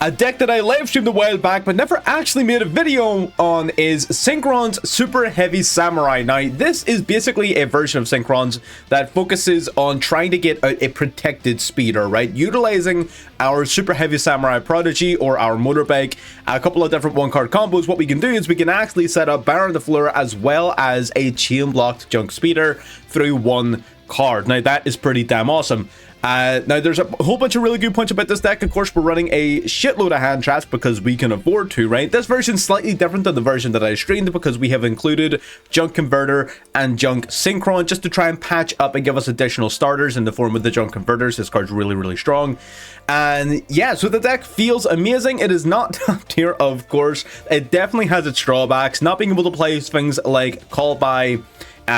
A deck that I live streamed a while back but never actually made a video on is Synchron's Superheavy Samurai. Now, this is basically a version of Synchrons that focuses on trying to get out a protected speeder, right? Utilizing our Superheavy Samurai Prodigy or our motorbike, a couple of different one-card combos. What we can do is we can actually set up Baron the Floor as well as a chain-blocked junk speeder through one card. Now, that is pretty damn awesome. Now, there's a whole bunch of really good points about this deck. Of course, we're running a shitload of hand traps because we can afford to, right? This version's slightly different than the version that I streamed because we have included Junk Converter and Junk Synchron just to try and patch up and give us additional starters in the form of the Junk Converters. This card's really, really strong. And yeah, so the deck feels amazing. It is not top tier, of course. It definitely has its drawbacks. Not being able to play things like Call by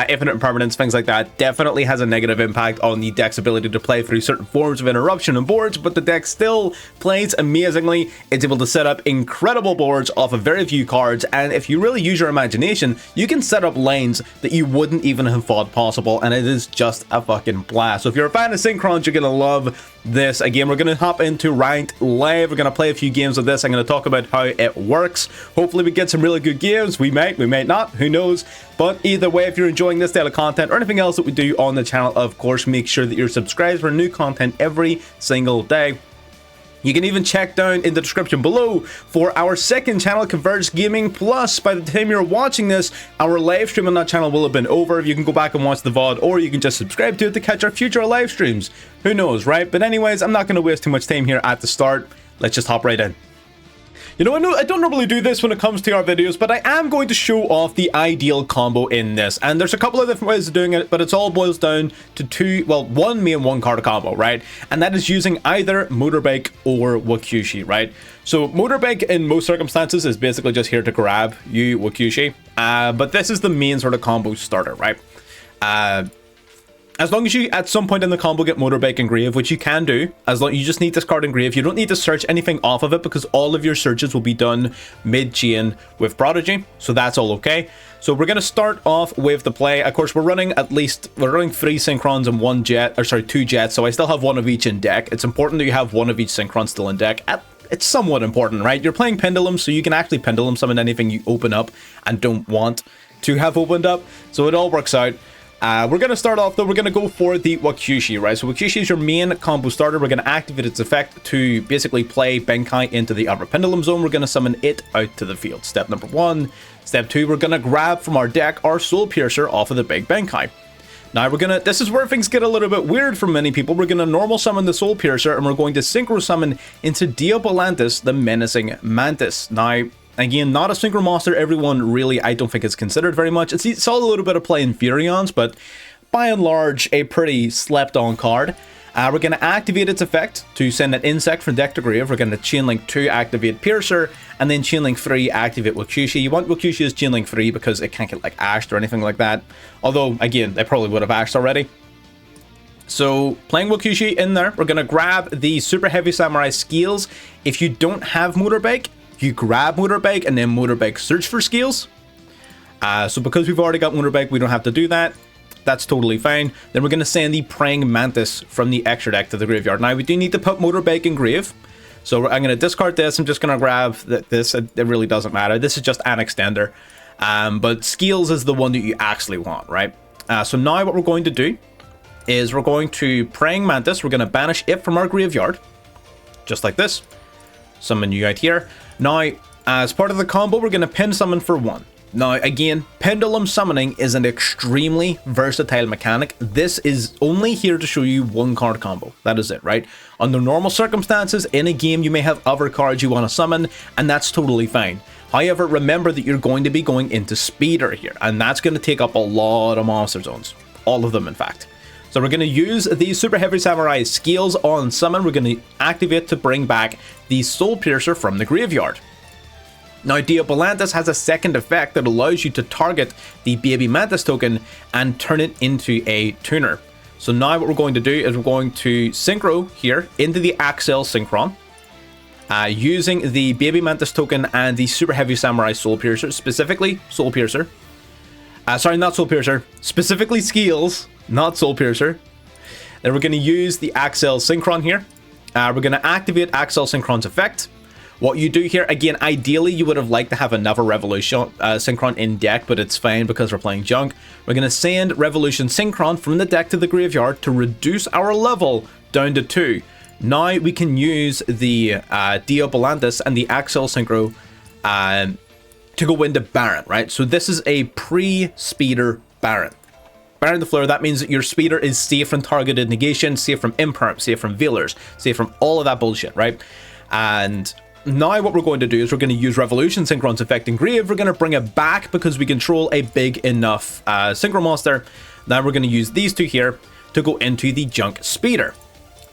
Infinite Impermanence, things like that, definitely has a negative impact on the deck's ability to play through certain forms of interruption and boards, but the deck still plays amazingly. It's able to set up incredible boards off of very few cards, and if you really use your imagination, you can set up lanes that you wouldn't even have thought possible, and it is just a fucking blast. So if you're a fan of Synchrons, you're gonna love this. Again, we're gonna hop into Ranked Live. We're gonna play a few games of this. I'm gonna talk about how it works. Hopefully we get some really good games. We might not, who knows. But either way, if you're enjoying this style of content or anything else that we do on the channel, of course, make sure that you're subscribed for new content every single day. You can even check down in the description below for our second channel, Converged Gaming Plus. By the time you're watching this, our live stream on that channel will have been over. You can go back and watch the VOD, or you can just subscribe to it to catch our future live streams. Who knows, right? But anyways, I'm not going to waste too much time here at the start. Let's just hop right in. You know, I don't normally do this when it comes to our videos, but I am going to show off the ideal combo in this. And there's a couple of different ways of doing it, but it's all boils down to one main one-card combo, right? And that is using either Motorbike or Wakushi, right? So Motorbike in most circumstances is basically just here to grab you Wakushi, but this is the main sort of combo starter, right? As long as you, at some point in the combo, get Motorbike Engrave, which you can do, as long you just need this card Engrave. You don't need to search anything off of it because all of your searches will be done mid-chain with Prodigy, so that's all okay. So we're going to start off with the play. Of course, we're running 3 Synchrons and 1 Jet, or sorry, 2 Jets, so I still have one of each in deck. It's important that you have one of each Synchron still in deck. It's somewhat important, right? You're playing Pendulum, so you can actually Pendulum summon anything you open up and don't want to have opened up, so it all works out. We're going to start off, though, we're going to go for the Wakushi, right? So Wakushi is your main combo starter. We're going to activate its effect to basically play Benkai into the upper Pendulum Zone. We're going to summon it out to the field. Step number 1. Step 2, we're going to grab from our deck our Soul Piercer off of the big Benkai. Now, this is where things get a little bit weird for many people. We're going to normal summon the Soul Piercer, and we're going to synchro summon into Diabolantis, the Menacing Mantis. Now, again, not a synchro monster. Everyone really, I don't think it's considered very much. It's all a little bit of play in Furions, but by and large, a pretty slept-on card. We're going to activate its effect to send an insect from deck to grave. We're going to Chainlink 2 activate Piercer, and then Chainlink 3 activate Wakushi. You want Wakushi as Chainlink 3 because it can't get like ashed or anything like that. Although, again, they probably would have ashed already. So, playing Wakushi in there, we're going to grab the Superheavy Samurai Scales. If you don't have Motorbike, you grab Motorbike and then Motorbike search for Scales. So because we've already got Motorbike, we don't have to do that. That's totally fine. Then we're going to send the Praying Mantis from the extra deck to the graveyard. Now, we do need to put Motorbike in grave. So I'm going to discard this. I'm just going to grab this. It really doesn't matter. This is just an extender. But Scales is the one that you actually want, right? So now what we're going to do is we're going to Praying Mantis. We're going to banish it from our graveyard. Just like this. Summon you out here. Now, as part of the combo, we're going to pin summon for 1. Now, again, Pendulum Summoning is an extremely versatile mechanic. This is only here to show you one card combo. That is it, right? Under normal circumstances, in a game, you may have other cards you want to summon, and that's totally fine. However, remember that you're going to be going into Speeder here, and that's going to take up a lot of monster zones. All of them, in fact. So we're going to use the Super Heavy Samurai Scales on summon. We're going to activate to bring back the Soul Piercer from the graveyard. Now, Diabolantis has a second effect that allows you to target the Baby Mantis token and turn it into a tuner. So now what we're going to do is we're going to synchro here into the Axel Synchron, using the Baby Mantis token and the Super Heavy Samurai Soul Piercer, specifically Soul Piercer. Sorry, not Soul Piercer, specifically Scales, not Soul Piercer. Then we're going to use the Axel Synchron here. We're going to activate Axel Synchron's effect. What you do here, again, ideally you would have liked to have another Revolution Synchron in deck, but it's fine because we're playing junk. We're going to send Revolution Synchron from the deck to the graveyard to reduce our level down to 2. Now we can use the Dio Volantis and the Axel Synchro to go into Baron, right? So this is a pre-speeder Baron. Baron the Fleur, that means that your speeder is safe from targeted negation, safe from imperm, safe from veilers, safe from all of that bullshit, right? And now what we're going to do is we're going to use Revolution Synchron's effect in Grave. We're going to bring it back because we control a big enough Synchro monster. Now we're going to use these two here to go into the Junk Speeder.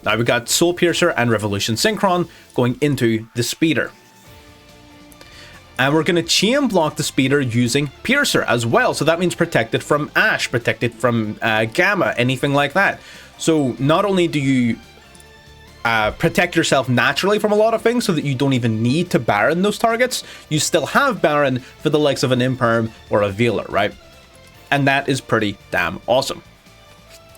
Now we've got Soul Piercer and Revolution Synchron going into the Speeder. And we're going to chain block the Speeder using Piercer as well. So that means protected from Ash, protected from Gamma, anything like that. So not only do you protect yourself naturally from a lot of things so that you don't even need to Baron those targets, you still have Baron for the likes of an Imperm or a Veiler, right? And that is pretty damn awesome.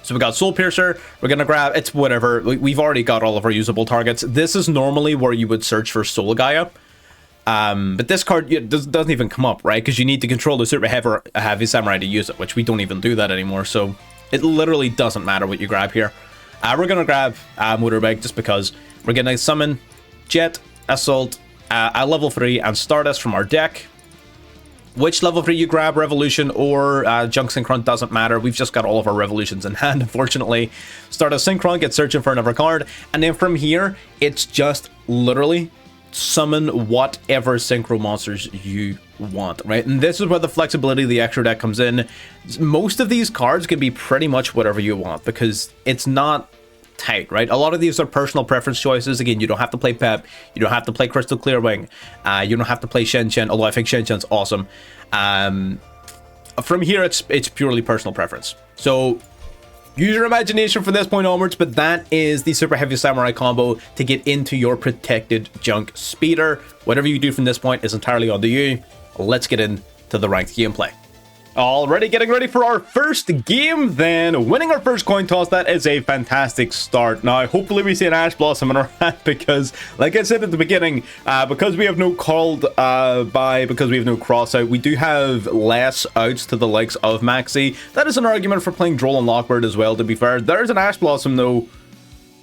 So we got Soul Piercer, we're going to grab, it's whatever, we've already got all of our usable targets. This is normally where you would search for Soul Gaia. But this card doesn't even come up, right? Because you need to control the Superheavy Samurai to use it, which we don't even do that anymore. So it literally doesn't matter what you grab here. We're going to grab Motorbike just because we're going to summon Jet, Assault, a level 3, and Stardust from our deck. Which level 3 you grab, Revolution or Junk Synchron, doesn't matter. We've just got all of our Revolutions in hand, unfortunately. Stardust Synchron, get searching for another card. And then from here, it's just literally summon whatever Synchro monsters you want, right? And this is where the flexibility of the extra deck comes in. Most of these cards can be pretty much whatever you want because it's not tight, right? A lot of these are personal preference choices. Again, you don't have to play Pep, you don't have to play Crystal Clearwing, you don't have to play Shen Chen, although I think Shen Chen's awesome. From here, it's purely personal preference. So use your imagination from this point onwards, but that is the Superheavy Samurai combo to get into your protected Junk Speeder. Whatever you do from this point is entirely on to you. Let's get into the ranked gameplay. Already getting ready for our first game, then winning our first coin toss. That is a fantastic start. Now, hopefully we see an Ash Blossom in our hand because, like I said at the beginning, because we have no called because we have no cross out, we do have less outs to the likes of Maxi. That is an argument for playing Droll and Lockbird as well, to be fair. There's an Ash Blossom, though,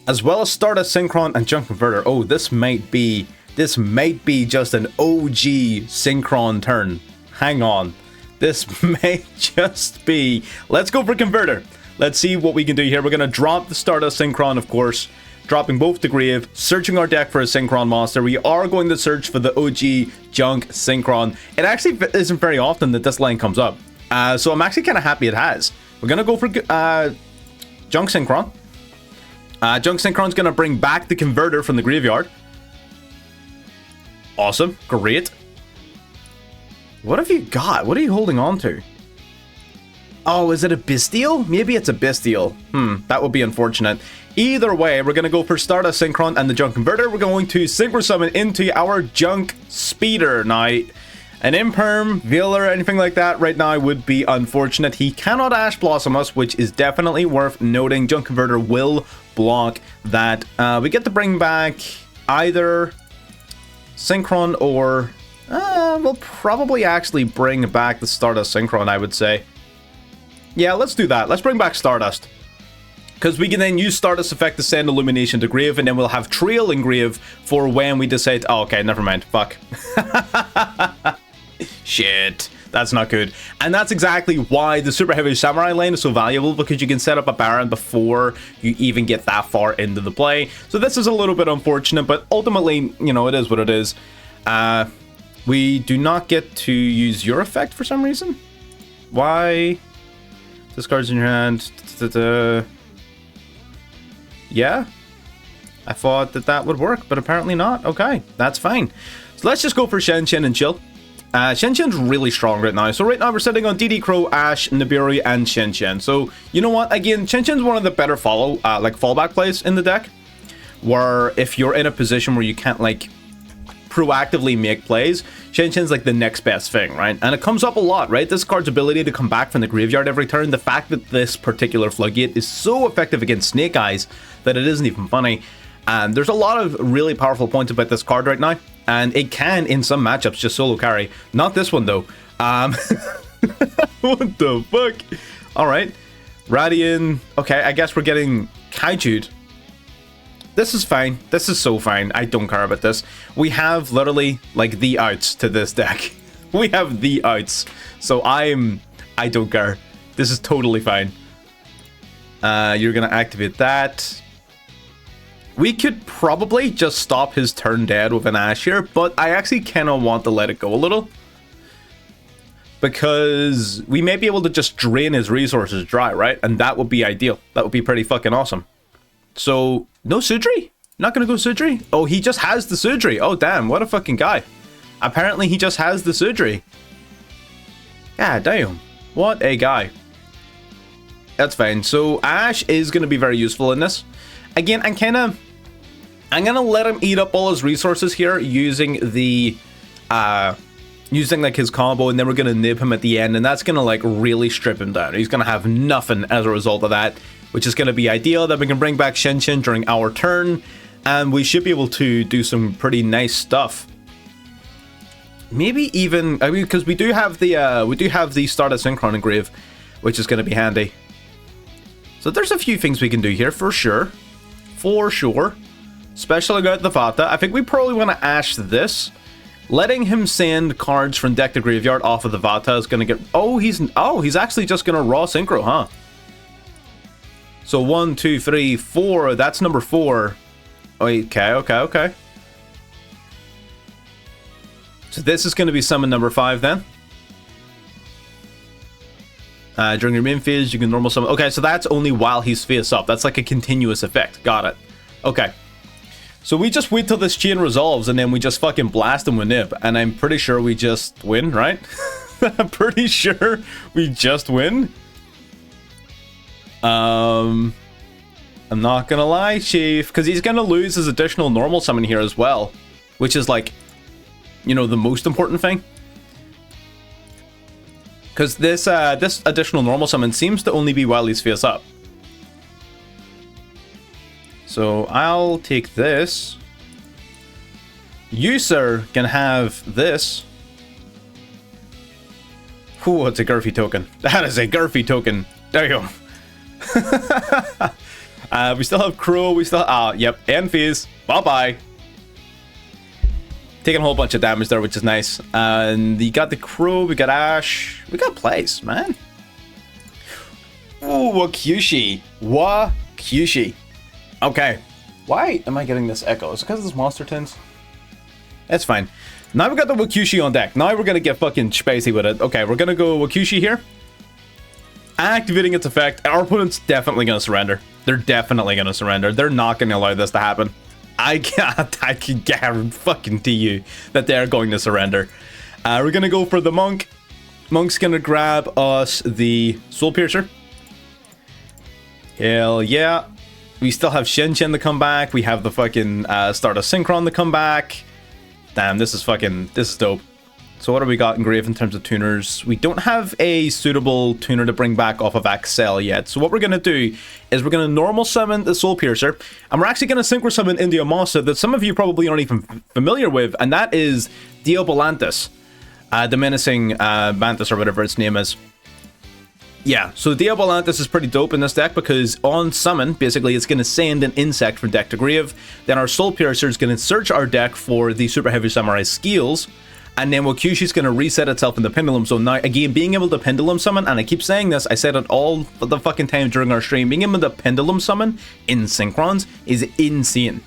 as well as Stardust Synchron and Junk Converter. Oh, this might be just an OG Synchron turn. Hang on. This may just be... Let's go for Converter. Let's see what we can do here. We're going to drop the Stardust Synchron, of course, dropping both to Grave, searching our deck for a Synchron monster. We are going to search for the OG Junk Synchron. It actually isn't very often that this line comes up, so I'm actually kind of happy it has. We're going to go for Junk Synchron. Junk Synchron's going to bring back the Converter from the graveyard. Awesome. Great. What have you got? What are you holding on to? Oh, is it a Bestial? Maybe it's a Bestial. That would be unfortunate. Either way, we're going to go for Stardust Synchron and the Junk Converter. We're going to Synchro Summon into our Junk Speeder. Now, an Imperm, Veiler, anything like that right now would be unfortunate. He cannot Ash Blossom us, which is definitely worth noting. Junk Converter will block that. We get to bring back either Synchron or... we'll probably actually bring back the Stardust Synchron, I would say. Yeah, let's do that. Let's bring back Stardust. Because we can then use Stardust effect to send Illumination to Grave, and then we'll have Trail in Grave for when we decide... Oh, okay, never mind. Fuck. Shit. That's not good. And that's exactly why the Superheavy Samurai lane is so valuable, because you can set up a Baron before you even get that far into the play. So this is a little bit unfortunate, but ultimately, you know, it is what it is. We do not get to use your effect for some reason. Why? Discards in your hand. Yeah. I thought that would work, but apparently not. Okay, that's fine. So let's just go for Shen Chen and chill. Shen Chen's really strong right now. So right now we're sitting on DD Crow, Ash, Nibiru, and Shen Chen. So you know what? Again, Shen Chen's one of the better fallback plays in the deck. Where if you're in a position where you can't like proactively make plays, Shen Chen's like the next best thing, right? And it comes up a lot, right? This card's ability to come back from the graveyard every turn, the fact that this particular Floodgate is so effective against Snake Eyes that it isn't even funny. And there's a lot of really powerful points about this card right now. And it can, in some matchups, just solo carry. Not this one, though. What the fuck? Alright. Radian. Okay, I guess we're getting Kaiju'd. This is fine. This is so fine. I don't care about this. We have literally, like, the outs to this deck. We have the outs. So I don't care. This is totally fine. You're gonna activate that. We could probably just stop his turn dead with an Ash here, but I actually kind of want to let it go a little. Because we may be able to just drain his resources dry, right? And that would be ideal. That would be pretty fucking awesome. So, no Sudri? Not gonna go Sudri? Oh, he just has the Sudri. Oh, damn, what a fucking guy. Apparently, he just has the Sudri. God damn. What a guy. That's fine. So, Ash is gonna be very useful in this. Again, I'm gonna let him eat up all his resources here using the, using like his combo, and then we're gonna nib him at the end, and that's gonna like really strip him down. He's gonna have nothing as a result of that, which is gonna be ideal. Then we can bring back SYNCHRON during our turn, and we should be able to do some pretty nice stuff. Maybe even, I mean, because we do have the start of Synchron engrave, which is gonna be handy. So there's a few things we can do here for sure. For sure. Especially out the Vata. I think we probably want to Ash this. Letting him send cards from deck to graveyard off of the Vata is going to get... Oh, he's actually just going to raw Synchro, huh? So 1, 2, 3, 4. That's number 4. Okay. So this is going to be summon number 5 then. During your main phase, you can normal summon... Okay, so that's only while he's face up. That's like a continuous effect. Got it. Okay. So we just wait till this chain resolves, and then we just fucking blast him with Nib. And I'm pretty sure we just win, right? I'm pretty sure we just win. I'm not gonna lie, Chief. Because he's gonna lose his additional normal summon here as well. Which is like, you know, the most important thing. Because this additional normal summon seems to only be while he's face up. So I'll take this. You, sir, can have this. Ooh, it's a Gurfy token. That is a Gurfy token. There you go. We still have Crow. We still... yep. And Fizz. Bye-bye. Taking a whole bunch of damage there, which is nice. And you got the Crow. We got Ash. We got plays, man. Ooh, Wakyushi. Wakyushi. Okay. Why am I getting this echo? Is it because of this monster tins? That's fine. Now we've got the Wakyushi on deck. Now we're going to get fucking spacey with it. Okay, we're going to go Wakyushi here. Activating its effect. Our opponent's definitely going to surrender. They're definitely going to surrender. They're not going to allow this to happen. I can guarantee you that they're going to surrender. We're going to go for the Monk. Monk's going to grab us the Soul Piercer. Hell yeah. We still have Shen-Chen to come back. We have the fucking start of Synchron to come back. Damn, this is dope. So what do we got in grave in terms of tuners? We don't have a suitable tuner to bring back off of Axel yet. So what we're going to do is we're going to normal summon the Soul Piercer. And we're actually going to synchro summon India Masa that some of you probably aren't even familiar with. And that is Diabolantis. The menacing Mantis or whatever its name is. Yeah, so Diabolantis is pretty dope in this deck because on summon, basically it's going to send an insect from deck to grave. Then our Soul Piercer is going to search our deck for the Super Heavy Samurai skills. And then Wakyushi is going to reset itself in the Pendulum Zone. Now, again, being able to Pendulum Summon, and I keep saying this, I said it all the fucking time during our stream, being able to Pendulum Summon in Synchrons is insane.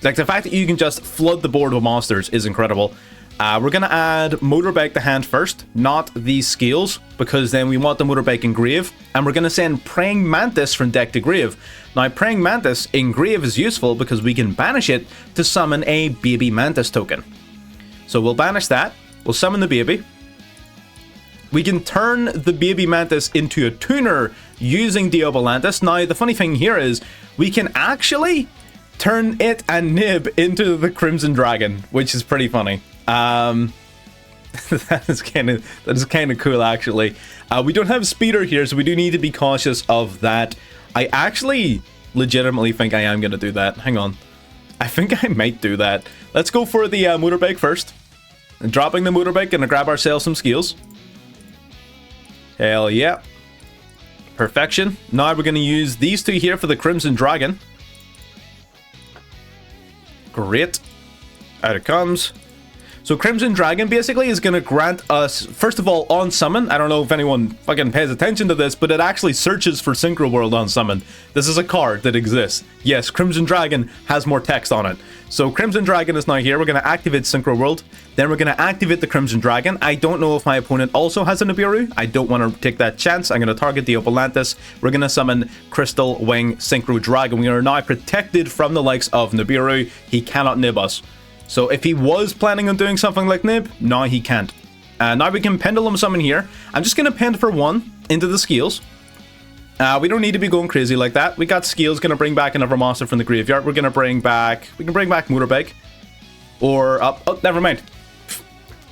Like, the fact that you can just flood the board with monsters is incredible. We're going to add Motorbike to hand first, not these scales, because then we want the Motorbike in grave. And we're going to send Praying Mantis from deck to grave. Now, Praying Mantis in grave is useful because we can banish it to summon a Baby Mantis token. So we'll banish that. We'll summon the baby. We can turn the Baby Mantis into a tuner using Diabolantis. Now, the funny thing here is we can actually turn it and Nib into the Crimson Dragon, which is pretty funny. That is kind of cool, actually. We don't have Speeder here, so we do need to be cautious of that. I actually legitimately think I am going to do that. Hang on. I think I might do that. Let's go for the motorbike first. And dropping the motorbike, gonna grab ourselves some skills. Hell yeah. Perfection. Now we're gonna use these two here for the Crimson Dragon. Great. Out it comes. So Crimson Dragon basically is going to grant us, first of all, on summon. I don't know if anyone fucking pays attention to this, but it actually searches for Synchro World on summon. This is a card that exists. Yes, Crimson Dragon has more text on it. So Crimson Dragon is now here. We're going to activate Synchro World. Then we're going to activate the Crimson Dragon. I don't know if my opponent also has a Nibiru. I don't want to take that chance. I'm going to target the Opolantis. We're going to summon Crystal Wing Synchro Dragon. We are now protected from the likes of Nibiru. He cannot nib us. So if he was planning on doing something like nib, now he can't. Now we can Pendulum Summon here. I'm just going to pend for 1 into the skills. We don't need to be going crazy like that. We got skills, going to bring back another monster from the graveyard. We're going to bring back, we can bring back Motorbike. Or, oh, never mind.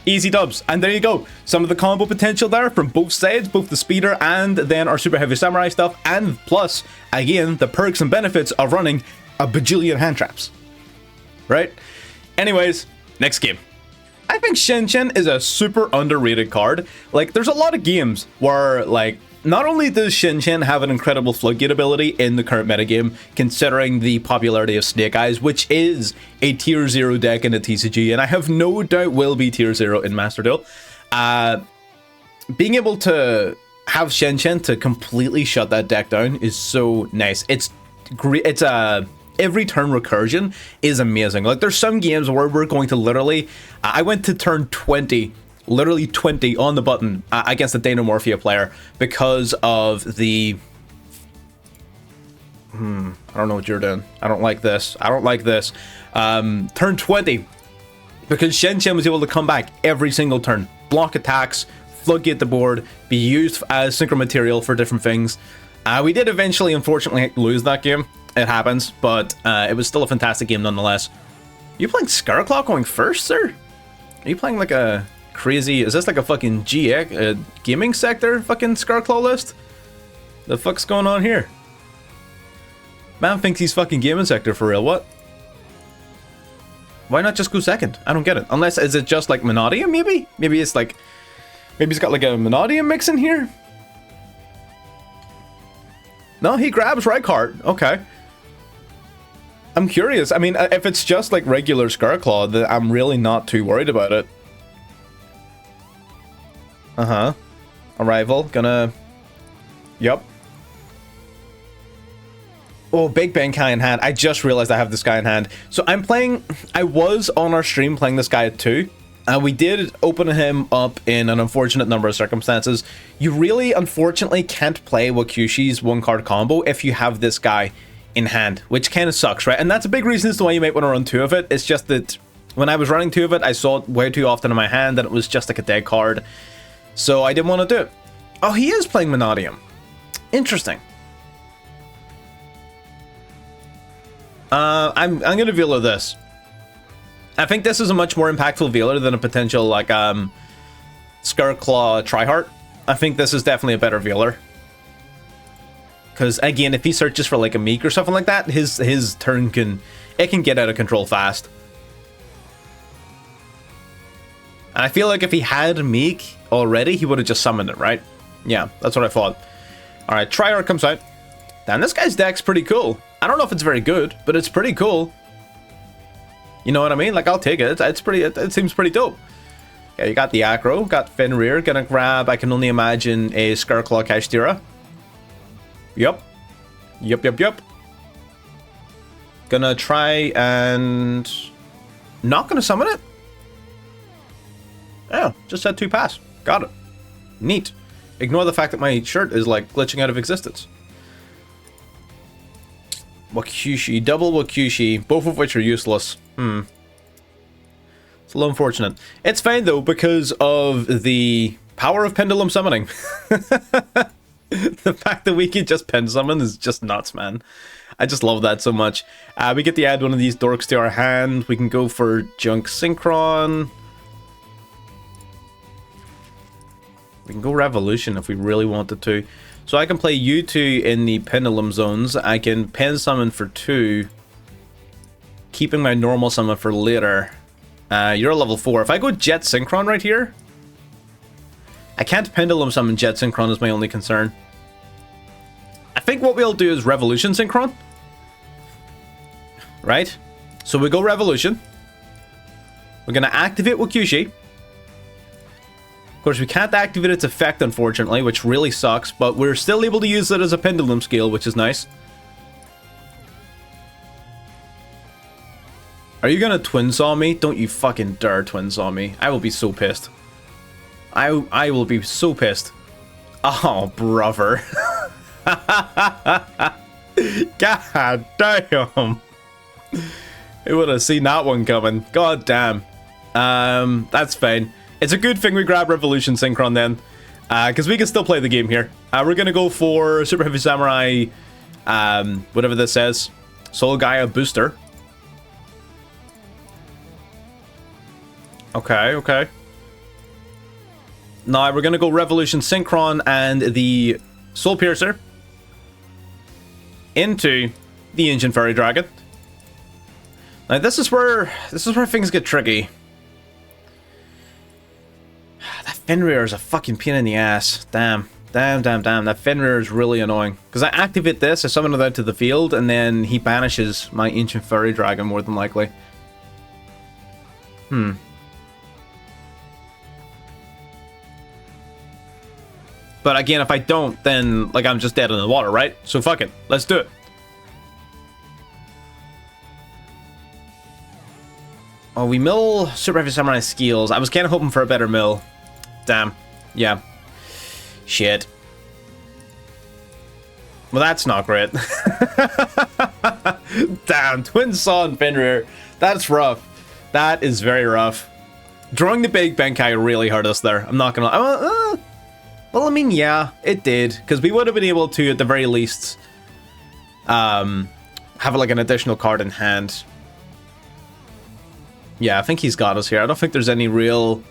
Easy dubs. And there you go. Some of the combo potential there from both sides, both the speeder and then our super heavy samurai stuff. And plus, again, the perks and benefits of running a bajillion hand traps. Right? Anyways, next game. I think SYNCHRON is a super underrated card. Like, there's a lot of games where, like, not only does SYNCHRON have an incredible floodgate ability in the current metagame, considering the popularity of Snake Eyes, which is a tier 0 deck in a TCG, and I have no doubt will be tier 0 in Master Duel. Being able to have SYNCHRON to completely shut that deck down is so nice. It's great. It's a... every turn recursion is amazing. Like, there's some games where we're going to literally... I went to turn 20, literally 20 on the button against a Dynamorphia player because of the... I don't know what you're doing. I don't like this. I don't like this. Turn 20. Because SYNCHRON was able to come back every single turn. Block attacks, floodgate the board, be used as synchro material for different things. We did eventually, unfortunately, lose that game. It happens, but it was still a fantastic game nonetheless. You playing Scarclaw going first, sir? Are you playing like a crazy... is this like a fucking GX gaming sector fucking Scarclaw list? The fuck's going on here? Man thinks he's fucking gaming sector for real, what? Why not just go second? I don't get it. Unless, is it just like Monodium maybe? Maybe it's like... maybe he's got like a Monodium mix in here? No, he grabs Rykart. Okay. I'm curious. I mean, if it's just like regular Scarclaw, then I'm really not too worried about it. Arrival. Gonna... yup. Oh, Big Bang guy in hand. I just realized I have this guy in hand. So I'm playing... I was on our stream playing this guy at 2. We did open him up in an unfortunate number of circumstances. You really, unfortunately, can't play Wakyushi's one-card combo if you have this guy in hand, which kind of sucks, right? And that's a big reason as to why you might want to run 2 of it. It's just that when I was running 2 of it, I saw it way too often in my hand, and it was just like a dead card. So I didn't want to do it. Oh, he is playing Monodium. Interesting. I'm gonna Veiler this. I think this is a much more impactful Veiler than a potential, like, Scarclaw Tryhard. I think this is definitely a better Veiler. Because, again, if he searches for, like, a Meek or something like that, his turn can get out of control fast. And I feel like if he had Meek already, he would have just summoned it, right? Yeah, that's what I thought. Alright, Tryhard comes out. Damn, this guy's deck's pretty cool. I don't know if it's very good, but it's pretty cool. You know what I mean? Like, I'll take it. It's pretty. It seems pretty dope. Yeah, you got the Acro, got Fenrir. Gonna grab, I can only imagine, a Scarclaw Kashtira. Yup. Yup. Gonna try and... not gonna summon it? Oh, just had 2 pass. Got it. Neat. Ignore the fact that my shirt is, like, glitching out of existence. Wakyushi, double Wakyushi, both of which are useless. It's a little unfortunate. It's fine though, because of the power of pendulum summoning. The fact that we can just pen summon is just nuts, man. I just love that so much. We get to add one of these dorks to our hand. We can go for Junk Synchron. We can go Revolution if we really wanted to. So I can play you 2 in the pendulum zones. I can pen summon for 2. keeping my normal summon for later. You're a level 4. If I go Jet Synchron right here, I can't Pendulum summon Jet Synchron is my only concern. I think what we'll do is Revolution Synchron. Right? So we go Revolution. We're going to activate Wakushi. Of course, we can't activate its effect, unfortunately, which really sucks, but we're still able to use it as a Pendulum scale, which is nice. Are you gonna Twin Saw me? Don't you fucking dare Twin Saw me. I will be so pissed. I will be so pissed. Oh, brother. God damn. Who would have seen that one coming? God damn. That's fine. It's a good thing we grab Revolution Synchron then. Because we can still play the game here. We're gonna go for Super Heavy Samurai, whatever this says. Soul Gaia Booster. Okay, okay. Now we're gonna go Revolution Synchron and the Soul Piercer into the Ancient Fairy Dragon. Now this is where things get tricky. That Fenrir is a fucking pain in the ass. Damn. Damn. That Fenrir is really annoying. Because I activate this, I summon it out to the field, and then he banishes my Ancient Fairy Dragon more than likely. But again, if I don't, then like I'm just dead in the water, right? So fuck it. Let's do it. Oh, we mill Super Heavy Samurai skills. I was kind of hoping for a better mill. Damn. Yeah. Shit. Well, that's not great. Damn. Twin Saw and Fenrir. That's rough. That is very rough. Drawing the big Benkai really hurt us there. I'm not gonna... well, I mean, yeah, it did. Because we would have been able to, at the very least, have like an additional card in hand. Yeah, I think he's got us here. I don't think there's any real...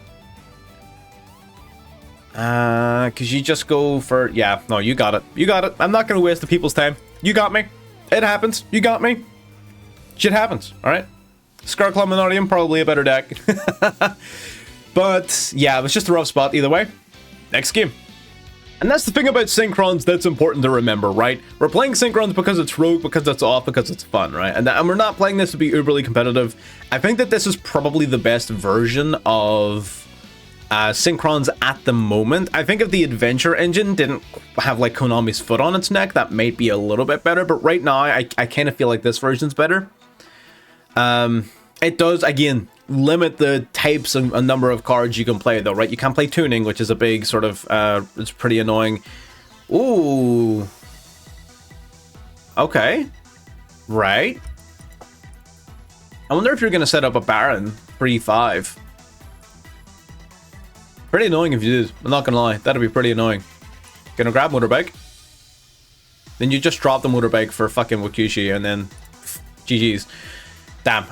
because you just go for... Yeah, no, you got it. You got it. I'm not going to waste the people's time. You got me. It happens. You got me. Shit happens, alright? Scarclaw Minardium, probably a better deck. But, yeah, it was just a rough spot either way. Next game. And that's the thing about Synchrons that's important to remember, right? We're playing Synchrons because it's rogue, because it's off, because it's fun, right? And we're not playing this to be uberly competitive. I think that this is probably the best version of Synchrons at the moment. I think if the Adventure engine didn't have like Konami's foot on its neck, that might be a little bit better. But right now, I kind of feel like this version's better. It does, again, limit the types and number of cards you can play, though, right? You can't play tuning, which is a big sort of, it's pretty annoying. Ooh. Okay. Right. I wonder if you're going to set up a Baron for E5. Pretty annoying if you did. I'm not going to lie. That'd be pretty annoying. Gonna grab Motorbike. Then you just drop the Motorbike for fucking Wakushi, and then GG's. Damn.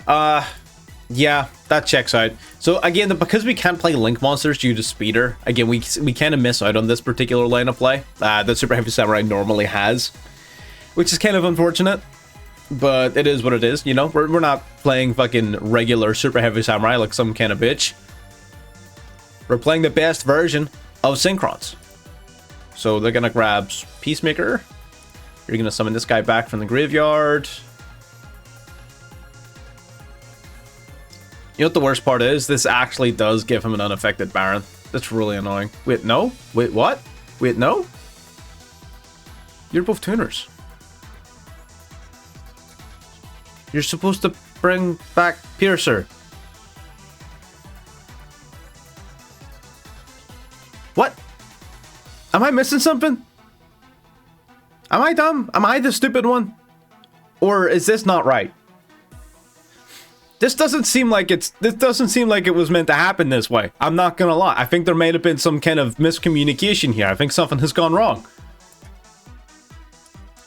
Yeah, that checks out. So again, because we can't play Link monsters due to Speeder, again, we kind of miss out on this particular line of play that Super Heavy Samurai normally has, which is kind of unfortunate, but it is what it is, you know? We're not playing fucking regular Super Heavy Samurai like some kind of bitch. We're playing the best version of Synchrons. So they're gonna grab Peacemaker. You're gonna summon this guy back from the graveyard. You know what the worst part is? This actually does give him an unaffected Baron. That's really annoying. Wait, no? Wait, what? Wait, no? You're both tuners. You're supposed to bring back Piercer. What? Am I missing something? Am I dumb? Am I the stupid one? Or is this not right? This doesn't seem like it was meant to happen this way. I'm not gonna lie. I think there may have been some kind of miscommunication here. I think something has gone wrong.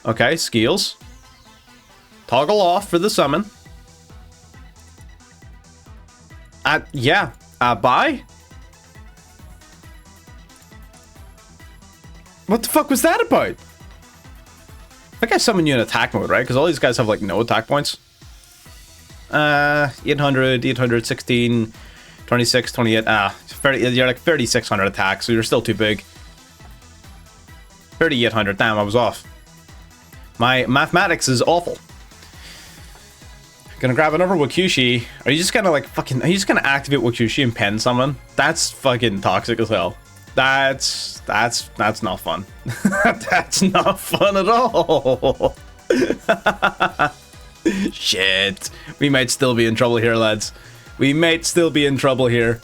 Okay, skills. Toggle off for the summon. Yeah. Bye? What the fuck was that about? I think I summoned you in attack mode, right? Because all these guys have like no attack points. 800, 816, 26, 28. 30, you're like 3600 attack, so you're still too big. 3800. Damn, I was off. My mathematics is awful. Gonna grab another Wakushi. Are you just gonna like fucking? Are you just gonna activate Wakushi and pen someone? That's fucking toxic as hell. That's not fun. That's not fun at all. Shit. We might still be in trouble here, lads. We might still be in trouble here.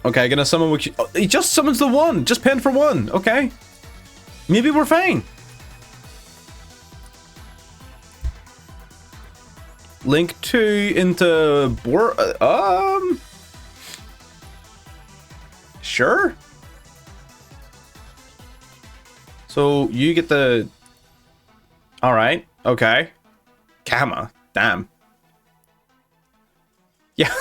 Okay, gonna summon Wakushi. Oh, he just summons the one. Just pen for one. Okay. Maybe we're fine. Link 2 into sure. So you get the. All right. Okay. Gamma. Damn. Yeah.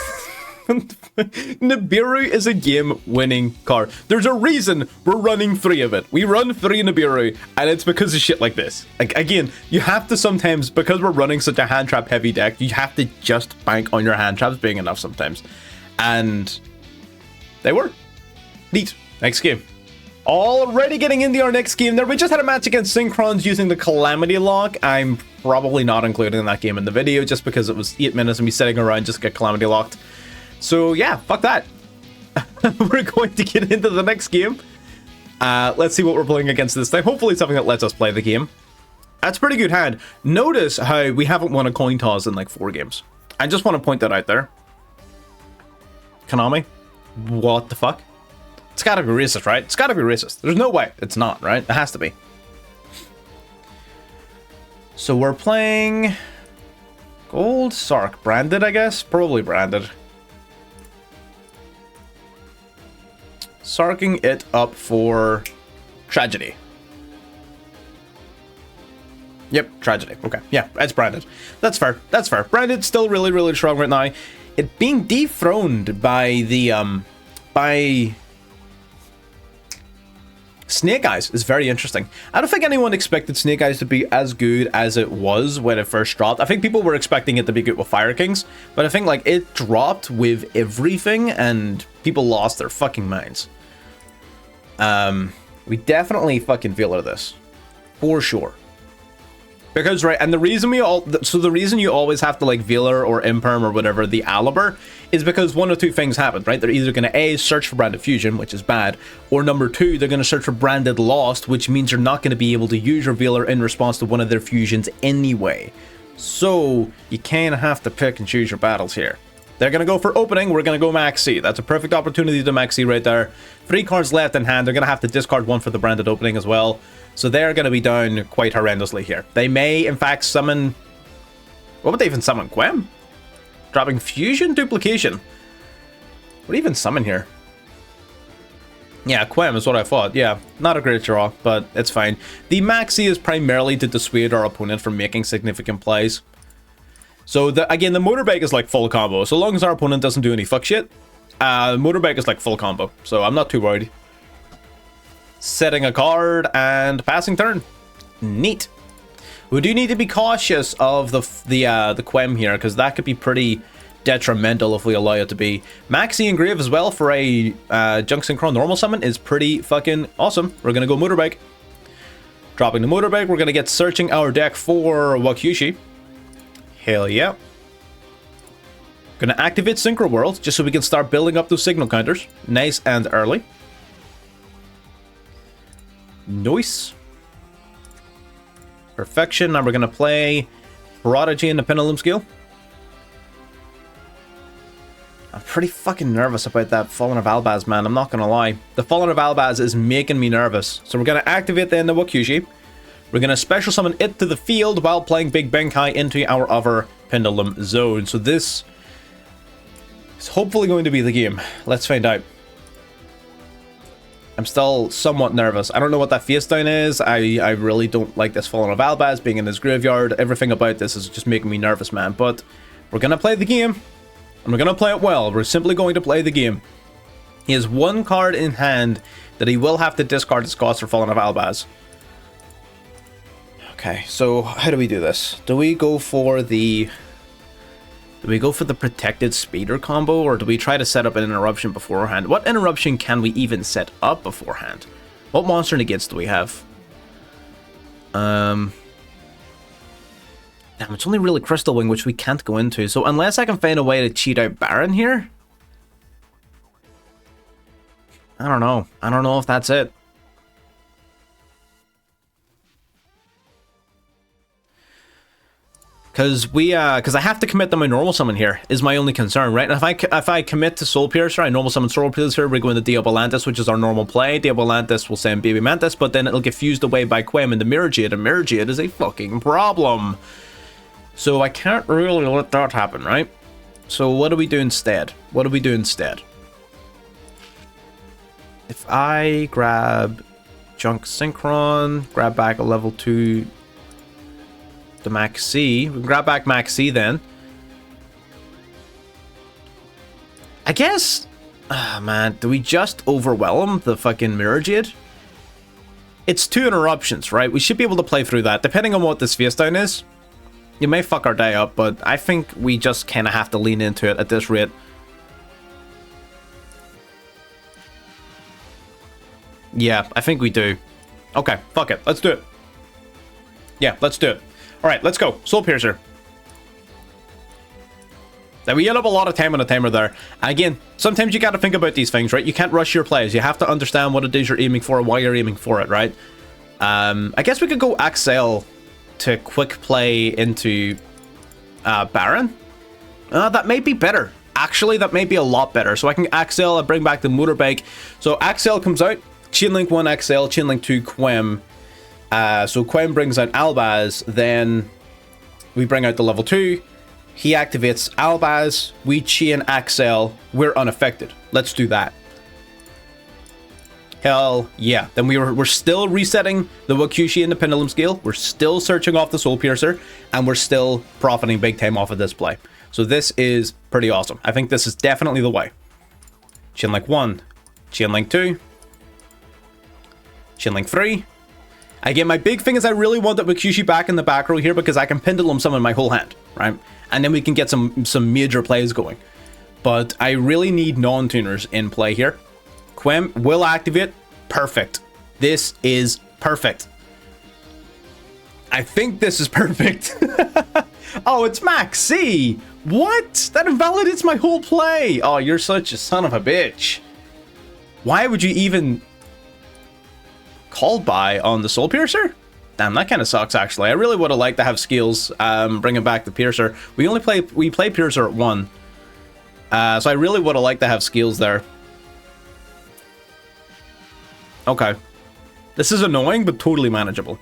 Nibiru is a game-winning card. There's a reason we're running 3 of it. We run 3 Nibiru, and it's because of shit like this. Like, again, you have to sometimes, because we're running such a hand trap heavy deck, you have to just bank on your hand traps being enough sometimes. And they were. Neat. Next game. Already getting into our next game there. We just had a match against Synchrons using the Calamity Lock. I'm probably not including that game in the video just because it was 8 minutes of me sitting around just to get Calamity Locked. So yeah, fuck that. We're going to get into the next game. Let's see what we're playing against this time. Hopefully something that lets us play the game. That's a pretty good hand. Notice how we haven't won a coin toss in like 4 games. I just want to point that out there. Konami? What the fuck? It's gotta be racist, right? It's gotta be racist. There's no way it's not, right? It has to be. So we're playing Gold Sark. Branded, I guess? Probably branded. Sarking it up for Tragedy. Yep, Tragedy. Okay, yeah, it's branded. That's fair. That's fair. Branded still really, really strong right now. It being dethroned by the by Snake Eyes is very interesting. I don't think anyone expected Snake Eyes to be as good as it was when it first dropped. I think people were expecting it to be good with Fire Kings, but I think like it dropped with everything and people lost their fucking minds. We definitely fucking feel this for sure. Because, right, and the reason the reason you always have to, like, Velar or Imperm or whatever, the Aliber, is because one of 2 things happen, right? They're either going to, A, search for Branded Fusion, which is bad, or number 2, they're going to search for Branded Lost, which means you're not going to be able to use your Velar in response to one of their fusions anyway. So, you kind of have to pick and choose your battles here. They're going to go for opening, we're going to go Max C. That's a perfect opportunity to Max C right there. 3 cards left in hand, they're going to have to discard 1 for the Branded opening as well. So they're going to be down quite horrendously here. They may, in fact, summon... What would they even summon? Quem? Dropping Fusion Duplication. What do you even summon here? Yeah, Quem is what I thought. Yeah, not a great draw, but it's fine. The Maxi is primarily to dissuade our opponent from making significant plays. So, again, the Motorbike is like full combo. So long as our opponent doesn't do any fuck shit, Motorbike is like full combo. So I'm not too worried. Setting a card and passing turn. Neat. We do need to be cautious of the Quem here, because that could be pretty detrimental if we allow it to be. Maxi Engrave as well for a Junk Synchron normal summon is pretty fucking awesome. We're gonna go Motorbike. Dropping the Motorbike, we're gonna get searching our deck for Wakushi. Hell yeah. Gonna activate Synchro World just so we can start building up those signal counters. Nice and early. Nice. Perfection. Now we're going to play Prodigy in the Pendulum Skill. I'm pretty fucking nervous about that Fallen of Albaz, man. I'm not going to lie. The Fallen of Albaz is making me nervous. So we're going to activate then the Wakushi. We're going to special summon it to the field while playing Big Benkai into our other Pendulum Zone. So this is hopefully going to be the game. Let's find out. I'm still somewhat nervous. I don't know what that face down is. I really don't like this Fallen of Albaz being in his graveyard. Everything about this is just making me nervous, man. But we're going to play the game. And we're going to play it well. We're simply going to play the game. He has 1 card in hand that he will have to discard his cost for Fallen of Albaz. Okay, so how do we do this? Do we go for the protected speeder combo, or do we try to set up an interruption beforehand? What interruption can we even set up beforehand? What monster negates do we have? Damn, it's only really Crystal Wing, which we can't go into. So unless I can find a way to cheat out Baron here, I don't know. I don't know if that's it. Because I have to commit to my normal summon here is my only concern, right? And if I commit to Soul Piercer, I normal summon Soul Piercer, we're going to Diabolantis, which is our normal play. Diabolantis will send Baby Mantis, but then it'll get fused away by Quem into Mirror Jade, and Mirror Jade is a fucking problem. So I can't really let that happen, right? So what do we do instead? What do we do instead? If I grab Junk Synchron, grab back a level 2... the Max C. We can grab back Max C then. I guess... man, do we just overwhelm the fucking Mirror Jade? It's 2 interruptions, right? We should be able to play through that. Depending on what this face down is, you may fuck our day up, but I think we just kind of have to lean into it at this rate. Yeah, I think we do. Okay, fuck it. Let's do it. Yeah, let's do it. Alright, let's go. Soul Piercer. Now, we yelled up a lot of time on a timer there. Again, sometimes you gotta think about these things, right? You can't rush your plays. You have to understand what it is you're aiming for, why you're aiming for it, right? I guess we could go Axel to quick play into Baron. That may be better. Actually, that may be a lot better. So I can Axel and bring back the motorbike. So Axel comes out. Chain Link 1 Axel, Chain Link 2 Quem. So Quem brings out Albaz, then we bring out the level 2, he activates Albaz, we chain Axel, we're unaffected. Let's do that. Hell yeah. Then we're still resetting the Wakushi and the Pendulum Scale, we're still searching off the Soul Piercer, and we're still profiting big time off of this play. So this is pretty awesome. I think this is definitely the way. Chain Link 1, Chain Link 2, Chain Link 3. Again, my big thing is I really want that Wakushi back in the back row here because I can Pendulum summon my whole hand, right? And then we can get some major plays going. But I really need non-tuners in play here. Quem will activate. Perfect. This is perfect. I think this is perfect. Oh, it's Max C. What? That invalidates my whole play. Oh, you're such a son of a bitch. Why would you even... called by on the Soul Piercer? Damn, that kind of sucks actually. I really would have liked to have skills bringing back the Piercer. We play Piercer at 1. So I really would have liked to have skills there. Okay. This is annoying, but totally manageable.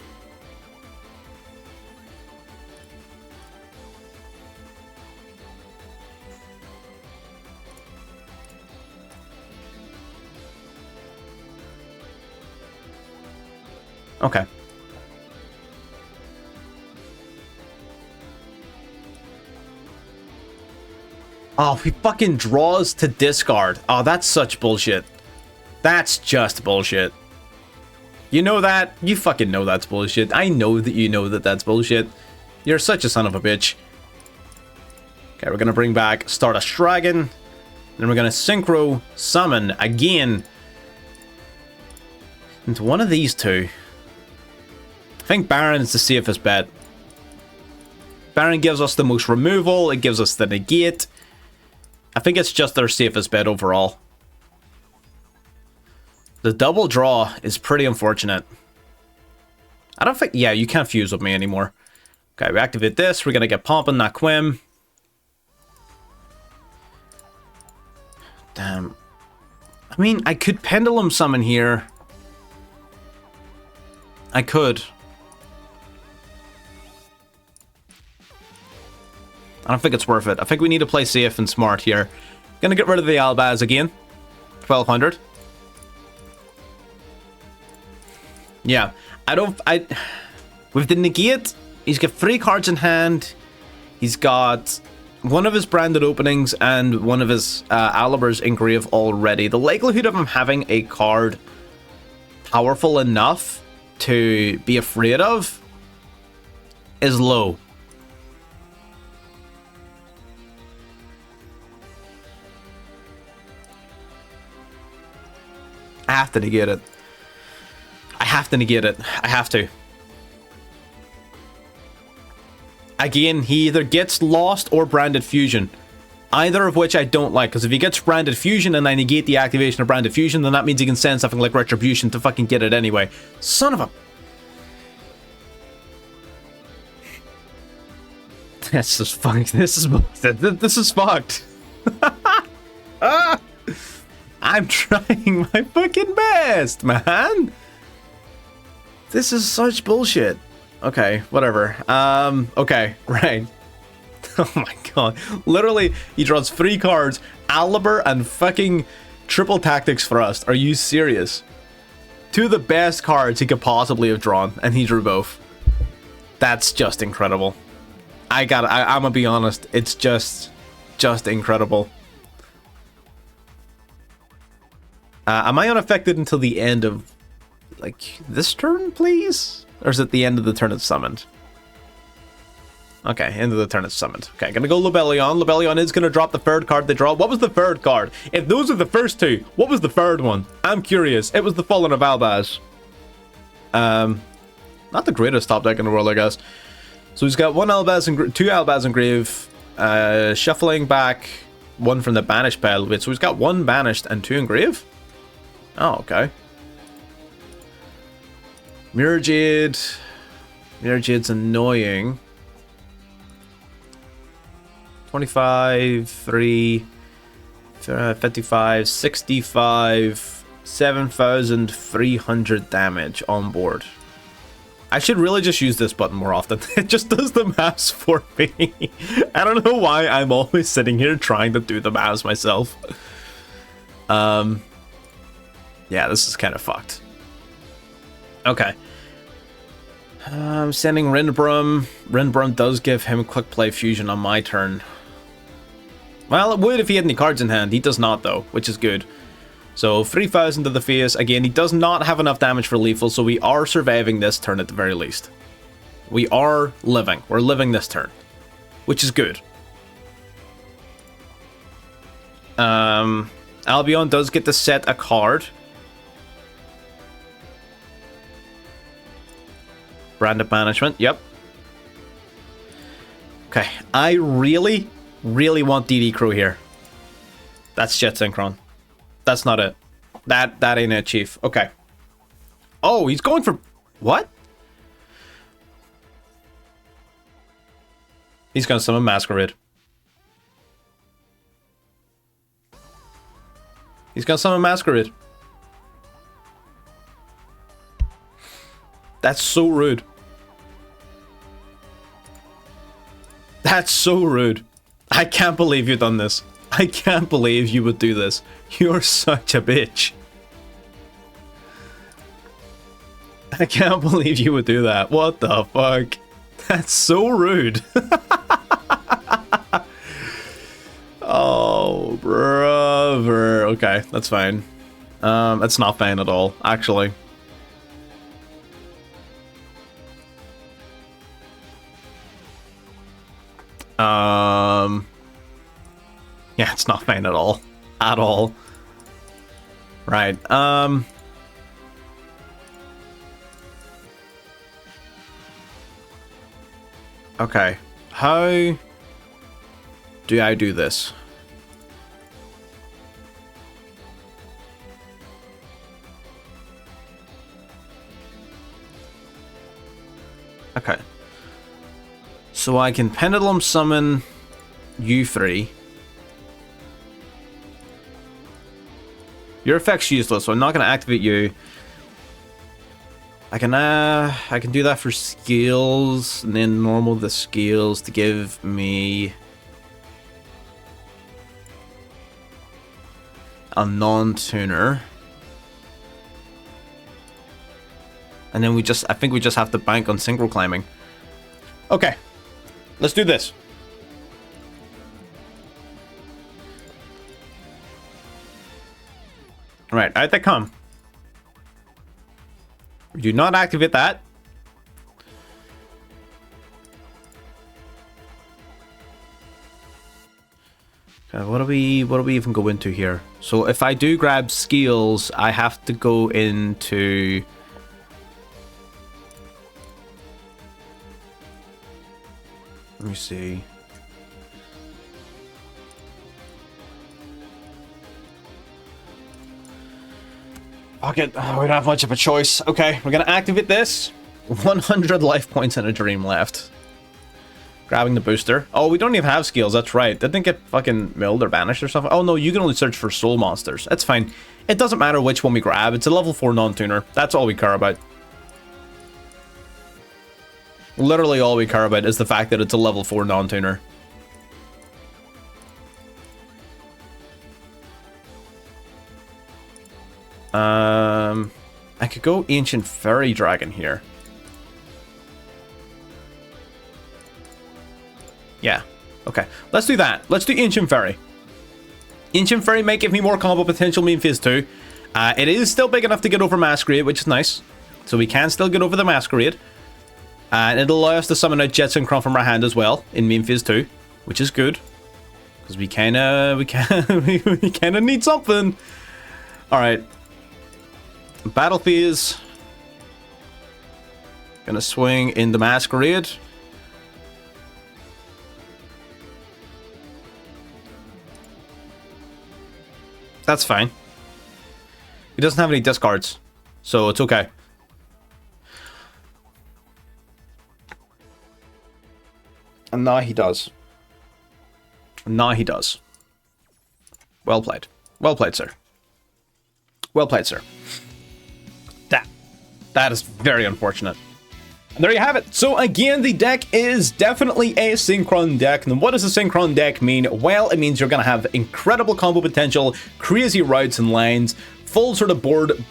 Okay. Oh, he fucking draws to discard. Oh, that's such bullshit. That's just bullshit. You know that? You fucking know that's bullshit. I know that you know that that's bullshit. You're such a son of a bitch. Okay, we're gonna bring back Stardust Dragon. Then we're gonna Synchro Summon again into one of these two. I think Baron is the safest bet. Baron gives us the most removal, it gives us the negate. I think it's just their safest bet overall. The double draw is pretty unfortunate. I don't think... yeah, you can't fuse with me anymore. Okay, we activate this. We're going to get Pompin, not Quem. Damn. I mean, I could Pendulum Summon here. I could. I don't think it's worth it. I think we need to play safe and smart here. Gonna get rid of the Albaz again. 1200. Yeah. With the negate, he's got 3 cards in hand. He's got one of his branded openings and one of his Alibers in grave already. The likelihood of him having a card powerful enough to be afraid of is low. I have to negate it. I have to negate it. I have to. Again, he either gets lost or branded fusion. Either of which I don't like, because if he gets branded fusion and I negate the activation of branded fusion, then that means he can send something like retribution to fucking get it anyway. Son of a... This is fucked. This is fucked. I'm trying my fucking best, man. This is such bullshit. Okay, whatever. Okay, right. Oh my god. Literally, he draws 3 cards, Aliber and fucking Triple Tactics Thrust. Are you serious? 2 of the best cards he could possibly have drawn, and he drew both. That's just incredible. I'm gonna be honest, it's just incredible. Am I unaffected until the end of, like, this turn, please? Or is it the end of the turn it's summoned? Okay, end of the turn it's summoned. Okay, gonna go Lobelion. Lobelion is gonna drop the 3rd card they draw. What was the 3rd card? If those are the first 2, what was the 3rd one? I'm curious. It was the Fallen of Albaz. Not the greatest top deck in the world, I guess. So he's got 2 Albaz Engrave, shuffling back 1 from the banished pile. Wait, so he's got 1 banished and 2 engrave? Oh, okay. Mirror Jade. Mirror Jade's annoying. 25, 3, 55, 65, 7,300 damage on board. I should really just use this button more often. It just does the maths for me. I don't know why I'm always sitting here trying to do the maths myself. Yeah, this is kind of fucked. Okay. I'm sending Rindbrum. Rindbrum does give him quick play fusion on my turn. Well, it would if he had any cards in hand. He does not, though, which is good. So 3,000 to the face. Again, he does not have enough damage for lethal, so we are surviving this turn at the very least. We are living. We're living this turn, which is good. Albion does get to set a card. Brand of Banishment, yep. Okay, I really want DD Crow here. That's Jet Synchron. That's not it. That ain't it, Chief. Okay. Oh, he's going for... What? He's gonna summon Masquerade. He's gonna summon Masquerade. That's so rude. That's so rude. I can't believe you've done this. I can't believe you would do this. You're such a bitch. I can't believe you would do that. What the fuck? That's so rude. Oh, brother. Okay, that's fine. That's not fine at all, actually. Yeah, it's not fine at all. At all. Right, okay. How do I do this? Okay. So I can Pendulum Summon you 3. Your effect's useless, so I'm not going to activate you. I can do that for skills, and then normal the skills to give me a non-tuner. And then I think we just have to bank on synchro climbing. Okay, let's do this. Alright, out they come. We do not activate that. What do we even go into here? So if I do grab skills, I have to go into... Let me see. Okay, we don't have much of a choice. Okay, we're gonna activate this. 100 life points and a dream left. Grabbing the booster. Oh, we don't even have skills, that's right. Didn't it get fucking milled or banished or something? Oh no, you can only search for soul monsters. That's fine. It doesn't matter which one we grab. It's a level 4 non-tuner. That's all we care about. Literally all we care about is the fact that it's a level 4 non-tuner. I could go Ancient Fairy Dragon here. Yeah, okay. Let's do that. Let's do Ancient Fairy. Ancient Fairy might give me more combo potential main phase 2. It is still big enough to get over Masquerade, which is nice. So we can still get over the Masquerade. And it'll allow us to summon out Jet Synchron from our hand as well in main phase 2, which is good. Because we kinda need something. Alright. Battle phase. Gonna swing in the Masquerade. That's fine. He doesn't have any discards, so it's okay. And now he does. Now he does. Well played. Well played, sir. Well played, sir. That is very unfortunate. And there you have it. So again, the deck is definitely a Synchron deck. And what does a Synchron deck mean? Well, it means you're going to have incredible combo potential, crazy routes and lines, full sort of board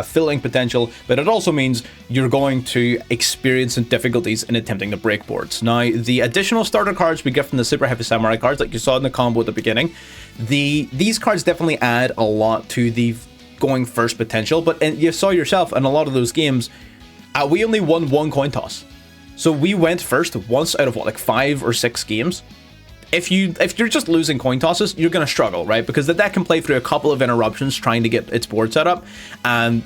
filling potential, but it also means you're going to experience some difficulties in attempting to break boards. Now, the additional starter cards we get from the Superheavy Samurai cards, like you saw in the combo at the beginning, these cards definitely add a lot to the going first potential, but you saw yourself in a lot of those games, we only won one coin toss. So we went first once out of what, like 5 or 6 games. If you're just losing coin tosses, you're going to struggle, right? Because the deck can play through a couple of interruptions trying to get its board set up. And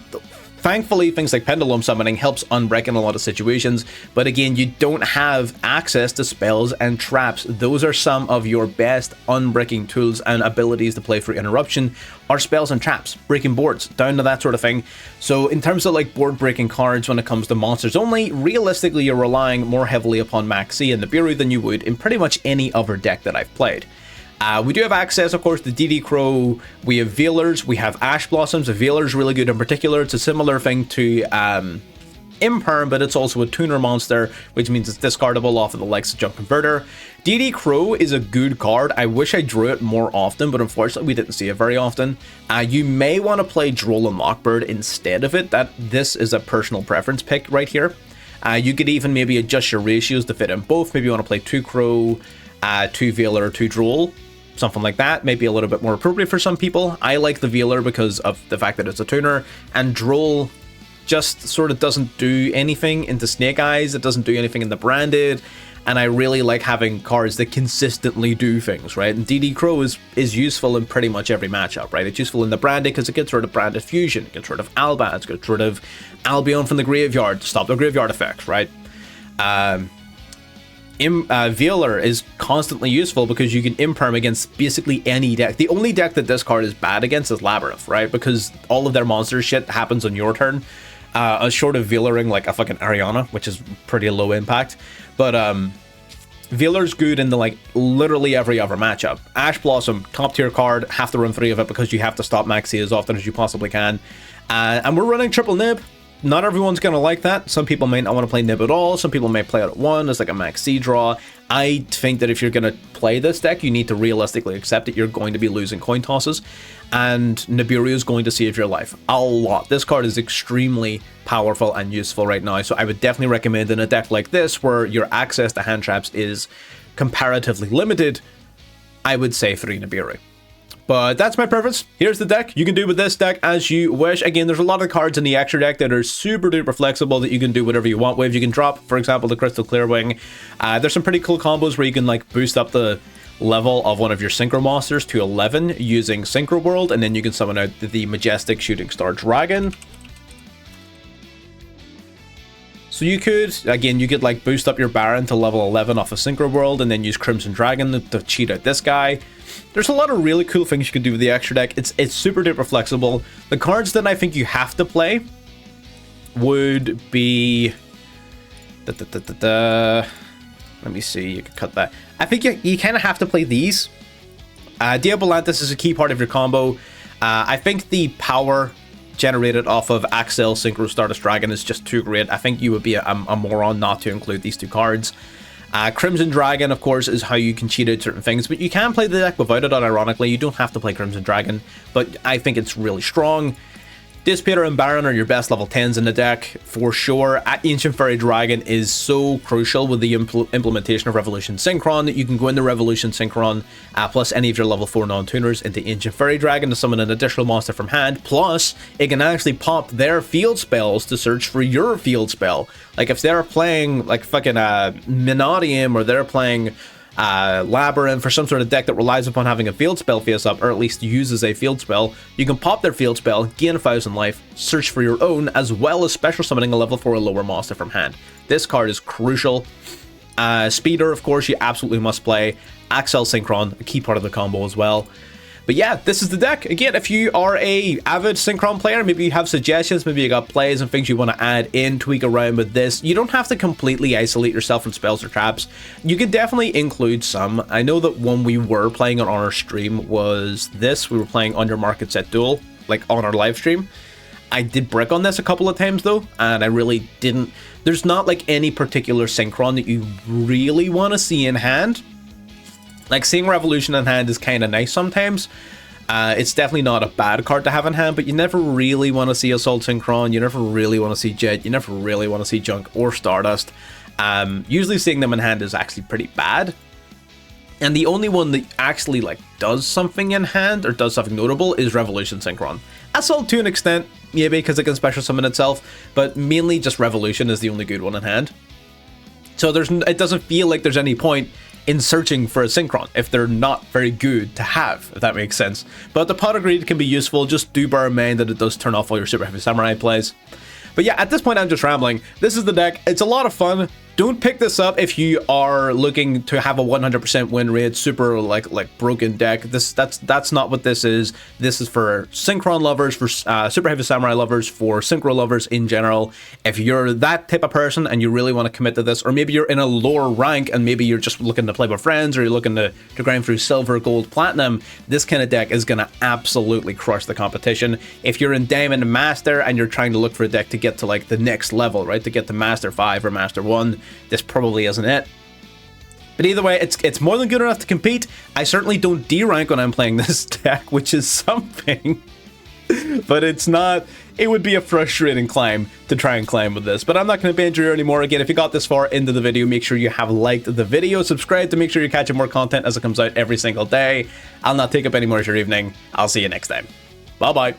thankfully, things like Pendulum Summoning helps unbreak in a lot of situations. But again, you don't have access to spells and traps. Those are some of your best unbreaking tools and abilities to play through interruption, are spells and traps, breaking boards, down to that sort of thing. So in terms of like board breaking cards when it comes to monsters only, realistically you're relying more heavily upon Maxi and Nibiru than you would in pretty much any other deck that I've played. We do have access, of course, to DD Crow, we have Veilers, we have Ash Blossoms. A Veilers really good in particular. It's a similar thing to Imperm, but it's also a tuner monster, which means it's discardable off of the likes of Jump Converter. DD Crow is a good card. I wish I drew it more often, but unfortunately we didn't see it very often. You may want to play Droll and Lockbird instead of it. This is a personal preference pick right here. You could even maybe adjust your ratios to fit in both. Maybe you want to play 2 Crow, 2 Veiler, 2 Droll. Something like that, maybe a little bit more appropriate for some people. I like the Veiler because of the fact that it's a tuner, and Droll just sort of doesn't do anything into Snake Eyes, it doesn't do anything in the Branded, and I really like having cards that consistently do things, right? And DD Crow is useful in pretty much every matchup, right? It's useful in the Branded because it gets rid of Branded Fusion, it gets rid of Albaz, it gets rid of Albion from the graveyard to stop the graveyard effects, right? Veiler is constantly useful because you can imperm against basically any deck. The only deck that this card is bad against is Labyrinth, right? Because all of their monster shit happens on your turn. Short of Veilering like a fucking Ariana, which is pretty low impact. But Veiler's good in the like literally every other matchup. Ash Blossom, top tier card, have to run 3 of it because you have to stop Maxi as often as you possibly can. And we're running triple nib. Not everyone's going to like that. Some people may not want to play Nib at all. Some people may play it at 1 as like a Max C draw. I think that if you're going to play this deck, you need to realistically accept that you're going to be losing coin tosses. And Nibiru is going to save your life a lot. This card is extremely powerful and useful right now. So I would definitely recommend in a deck like this, where your access to hand traps is comparatively limited, I would say 3 Nibiru. But that's my preference. Here's the deck. You can do with this deck as you wish. Again, there's a lot of cards in the extra deck that are super duper flexible that you can do whatever you want with. You can drop, for example, the Crystal Clearwing. There's some pretty cool combos where you can like boost up the level of one of your Synchro monsters to 11 using Synchro World, and then you can summon out the Majestic Shooting Star Dragon. So you could, again, you could like boost up your Baron to level 11 off of Synchro World and then use Crimson Dragon to cheat out this guy. There's a lot of really cool things you can do with the extra deck. It's super duper flexible. The cards that I think you have to play would be... Let me see, you can cut that. I think you kind of have to play these. Diabolantis is a key part of your combo. I think the power generated off of Axel Synchro Stardust Dragon is just too great. I think you would be a moron not to include these two cards. Crimson Dragon, of course, is how you can cheat out certain things, but you can play the deck without it, unironically. You don't have to play Crimson Dragon, but I think it's really strong. Dissipator and Baron are your best level 10s in the deck, for sure. Ancient Fairy Dragon is so crucial with the implementation of Revolution Synchron that you can go into Revolution Synchron plus any of your level 4 non-tuners into Ancient Fairy Dragon to summon an additional monster from hand, plus it can actually pop their field spells to search for your field spell. Like if they're playing like fucking Minodium, or they're playing Labyrinth for some sort of deck that relies upon having a field spell face up, or at least uses a field spell, you can pop their field spell, gain 1,000 life, search for your own, as well as special summoning a level 4 or lower monster from hand. This card is crucial. Speeder, of course, you absolutely must play. Axel Synchron, a key part of the combo as well. But yeah, this is the deck. Again, if you are a avid Synchron player, maybe you have suggestions, maybe you got plays and things you want to add in, tweak around with this, you don't have to completely isolate yourself from spells or traps. You can definitely include some. I know that one we were playing on our stream was this. We were playing Under Market Set Duel, like on our live stream. I did brick on this a couple of times though, and I really didn't. There's not like any particular Synchron that you really want to see in hand. Like, seeing Revolution in hand is kind of nice sometimes. It's definitely not a bad card to have in hand, but you never really want to see Assault Synchron, you never really want to see Jet, you never really want to see Junk or Stardust. Usually seeing them in hand is actually pretty bad. And the only one that actually like does something in hand, or does something notable, is Revolution Synchron. Assault to an extent, maybe because it can special summon itself, but mainly just Revolution is the only good one in hand. So it doesn't feel like there's any point in searching for a Synchron if they're not very good to have, if that makes sense. But the Pot of Greed can be useful. Just do bear in mind that it does turn off all your Superheavy Samurai plays. But yeah, at this point I'm just rambling. This is the deck. It's a lot of fun. Don't pick this up if you are looking to have a 100% win rate, super like broken deck. That's not what this is. This is for Synchron lovers, for Super Heavy Samurai lovers, for Synchro lovers in general. If you're that type of person and you really want to commit to this, or maybe you're in a lower rank and maybe you're just looking to play with friends, or you're looking to grind through silver, gold, platinum, this kind of deck is going to absolutely crush the competition. If you're in Diamond and Master and you're trying to look for a deck to get to like the next level, right, to get to Master 5 or Master 1, this probably isn't it. But either way, it's more than good enough to compete. I certainly don't D rank when I'm playing this deck, which is something. But it's not. It would be a frustrating climb to try and climb with this. But I'm not going to banter you anymore. Again, if you got this far into the video, make sure you have liked the video, subscribe to make sure you're catching more content as it comes out every single day. I'll not take up any more of your evening. I'll see you next time. Bye bye.